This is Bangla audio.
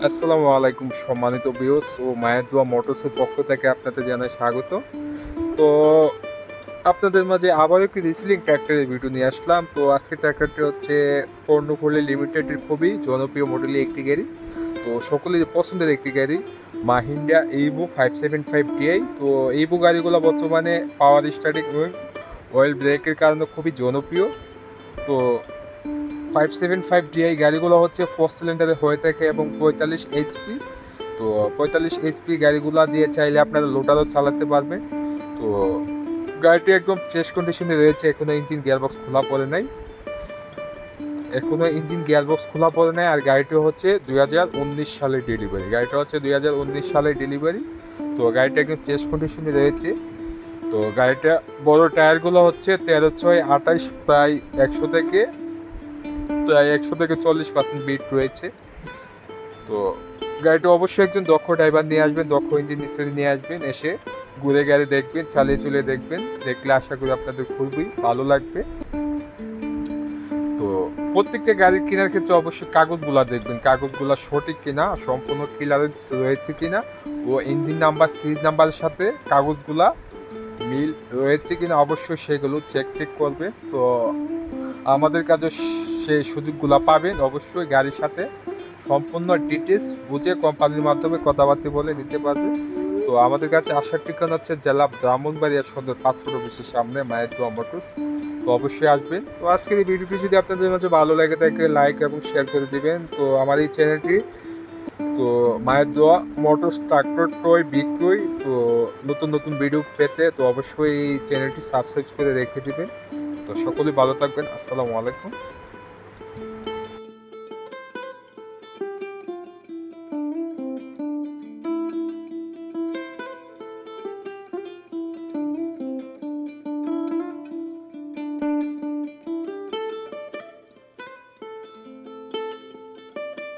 আসসালামু আলাইকুম সম্মানিত ভিউয়ার্স ও মায়ের দোয়া মোটরসের পক্ষ থেকে আপনাদের জানাই স্বাগত। তো আপনাদের মাঝে আবারও একটি রিসেলিং ট্র্যাক্টরের ভিডিও নিয়ে আসলাম। তো আজকের ট্র্যাক্টরটি হচ্ছে কর্ণফুলী লিমিটেডের খুবই জনপ্রিয় মডেলের একটি গাড়ি। তো সকলেরই পছন্দের একটি গাড়ি মাহিন্দ্রা এইভো 575 Ti। তো এইভো গাড়িগুলো বর্তমানে পাওয়ার স্টার্টিং এবং অয়েল ব্রেকের কারণে খুবই জনপ্রিয়। তো 575 Ti গাড়িগুলো হচ্ছে 4 সিলিন্ডারে হয়ে থাকে এবং 45 এইচপি। তো 45 এইচপি গাড়িগুলো দিয়ে চাইলে আপনারা লোডারও চালাতে পারবেন। তো গাড়িটি একদম ফ্রেশ কন্ডিশনে রয়েছে, এখনো ইঞ্জিন গিয়ারবক্স খোলা পড়ে নাই। আর গাড়িটি হচ্ছে 2019 সালের ডেলিভারি। তো গাড়িটা একদম ফ্রেশ কন্ডিশনে রয়েছে। তো গাড়িটা বড় টায়ারগুলো হচ্ছে 13/6/28, প্রায় 100 থেকে 40% বিট রয়েছে। তো গাড়িটা অবশ্যই একজন দক্ষ ড্রাইভার নিয়ে আসবেন, দক্ষ ইঞ্জিন মিস্ত্রি নিয়ে আসবেন, এসে ঘুরে গাড়ি দেখবেন, চালিয়ে চলে দেখবেন। দেখলে আশা করি আপনাদের খুবই ভালো লাগবে। তো প্রত্যেকটা গাড়ি কেনার ক্ষেত্রে অবশ্যই কাগজগুলা দেখবেন, কাগজগুলা সঠিক কিনা, সম্পূর্ণ ক্লিয়ারেন্স রয়েছে কিনা ও ইঞ্জিন নাম্বার সিরিজ নাম্বারের সাথে কাগজগুলা মিল রয়েছে কিনা অবশ্যই সেগুলো চেক করবে। তো আমাদের কাছে সেই সুযোগগুলো পাবেন, অবশ্যই গাড়ির সাথে সম্পূর্ণ ডিটেলস বুঝে কোম্পানির মাধ্যমে কথাবার্তা বলে নিতে পারবে। তো আমাদের কাছে আসার ঠিকানা হচ্ছে জেলা ব্রাহ্মণবাড়িয়া সদর পাসপোর্ট অফিসের সামনে মায়ের দোয়া মোটরস। তো অবশ্যই আসবেন। তো আজকের এই ভিডিওটি যদি আপনাদের মাঝে ভালো লাগে থাকে লাইক এবং শেয়ার করে দিবেন। তো আমার এই চ্যানেলটি তো মায়ের দোয়া মোটরস ট্রাক্টর টয় বিক্রয়, তো নতুন নতুন ভিডিও পেতে তো অবশ্যই এই চ্যানেলটি সাবস্ক্রাইব করে রেখে দিবেন। তো সকলেই ভালো থাকবেন। আসসালামু আলাইকুম।